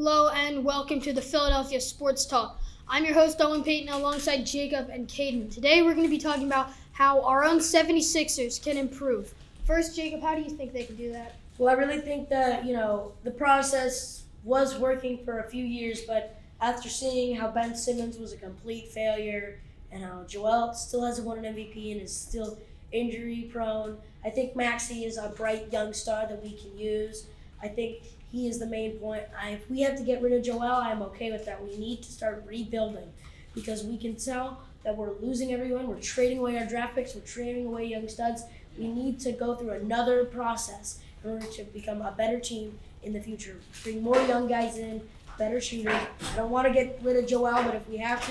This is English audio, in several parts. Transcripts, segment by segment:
Hello and welcome to the Philadelphia Sports Talk. I'm your host, Owen Payton, alongside Jacob and Caden. Today we're going to be talking about how our own 76ers can improve. First, Jacob, how do you think they can do that? Well, I really think that, the process was working for a few years, but after seeing how Ben Simmons was a complete failure and how Joel still hasn't won an MVP and is still injury prone, I think Maxey is a bright young star that we can use. I think he is the main point. If we have to get rid of Joel, I'm okay with that. We need to start rebuilding because we can tell that we're losing everyone. We're trading away our draft picks. We're trading away young studs. We need to go through another process in order to become a better team in the future. Bring more young guys in, better shooters. I don't want to get rid of Joel, but if we have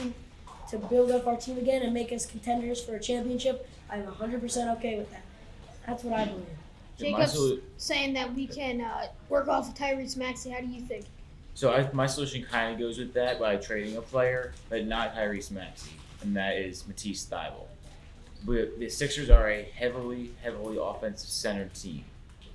to build up our team again and make us contenders for a championship, I'm 100% okay with that. That's what I believe. Jacob's saying that we can work off of Tyrese Maxey. How do you think? So my solution kind of goes with that by trading a player, but not Tyrese Maxey, and that is Matisse Thybulle. But the Sixers are a heavily offensive-centered team,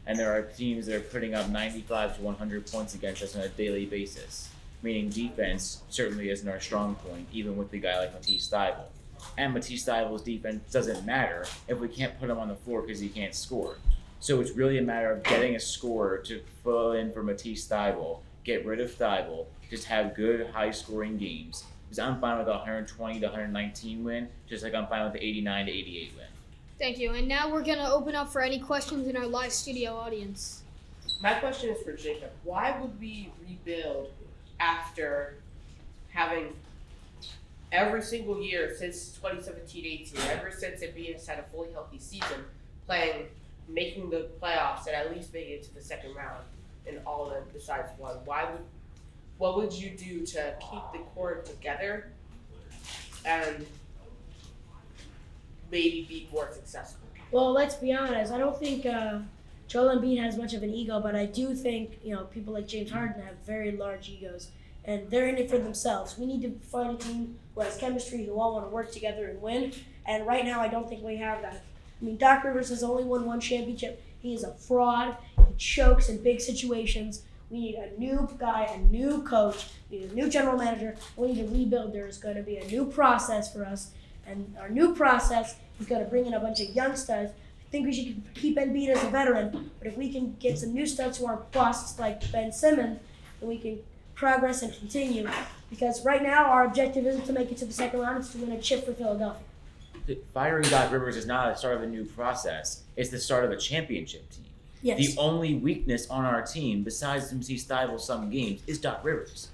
and there are teams that are putting up 95 to 100 points against us on a daily basis, meaning defense certainly isn't our strong point, even with the guy like Matisse Thybulle. And Matisse Thybulle's defense doesn't matter if we can't put him on the floor because he can't score. So it's really a matter of getting a scorer to fill in for Matisse Thybulle, get rid of Thybulle, just have good high-scoring games. Because I'm fine with a 120 to 119 win, just like I'm fine with the 89 to 88 win. Thank you. And now we're going to open up for any questions in our live studio audience. My question is for Jacob. Why would we rebuild after having every single year since 2017-18, ever since NBA has had a fully healthy season, making the playoffs and at least making it to the second round in all of them besides one? What would you do to keep the core together and maybe be more successful? Well, let's be honest. I don't think Joel Embiid has much of an ego, but I do think people like James Harden have very large egos, and they're in it for themselves. We need to find a team who has chemistry, who all want to work together and win. And right now, I don't think we have that. I mean, Doc Rivers has only won one championship. He is a fraud. He chokes in big situations. We need a new guy, a new coach. We need a new general manager. We need to rebuild. There's going to be a new process for us. And our new process is going to bring in a bunch of young studs. I think we should keep Embiid as a veteran. But if we can get some new studs who aren't busts like Ben Simmons, then we can progress and continue. Because right now, our objective isn't to make it to the second round. It's to win a chip for Philadelphia. Firing Doc Rivers is not the start of a new process. It's the start of a championship team. Yes. The only weakness on our team, besides Matisse Thybulle some games, is Doc Rivers.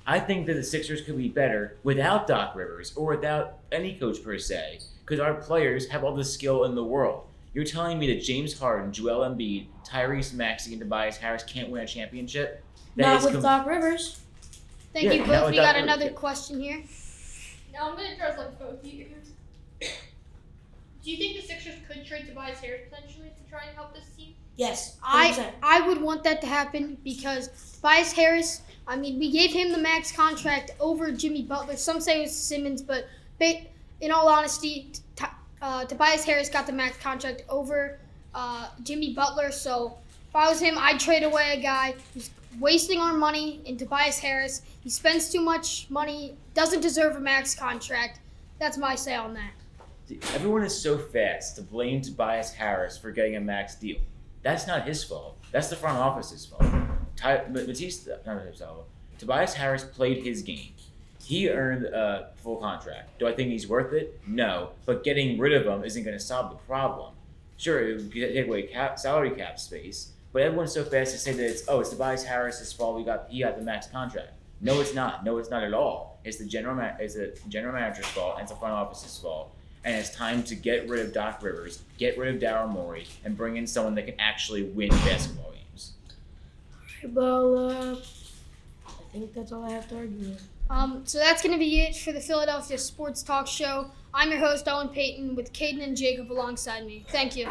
I think that the Sixers could be better without Doc Rivers or without any coach per se, because our players have all the skill in the world. You're telling me that James Harden, Joel Embiid, Tyrese Maxey, and Tobias Harris can't win a championship? Not with Doc Rivers. Thank you both. We got another question here. Now I'm going to address both of you. Do you think the Sixers could trade Tobias Harris potentially to try and help this team? Yes, 100%. I would want that to happen because Tobias Harris, we gave him the max contract over Jimmy Butler. Some say it was Simmons, but in all honesty, Tobias Harris got the max contract over Jimmy Butler. So if I was him, I'd trade away a guy who's wasting our money in Tobias Harris. He spends too much money, doesn't deserve a max contract. That's my say on that. Everyone is so fast to blame Tobias Harris for getting a max deal. That's not his fault. That's the front office's fault. Tobias Harris played his game. He earned a full contract. Do I think he's worth it? No. But getting rid of him isn't going to solve the problem. Sure, it would take away salary cap space, but everyone's so fast to say that it's Tobias Harris's fault. He got the max contract. No, it's not. No, it's not at all. It's the general manager's fault and it's the front office's fault. And it's time to get rid of Doc Rivers, get rid of Daryl Morey, and bring in someone that can actually win basketball games. Well, I think that's all I have to argue with. So that's going to be it for the Philadelphia Sports Talk Show. I'm your host, Owen Payton, with Caden and Jacob alongside me. Thank you.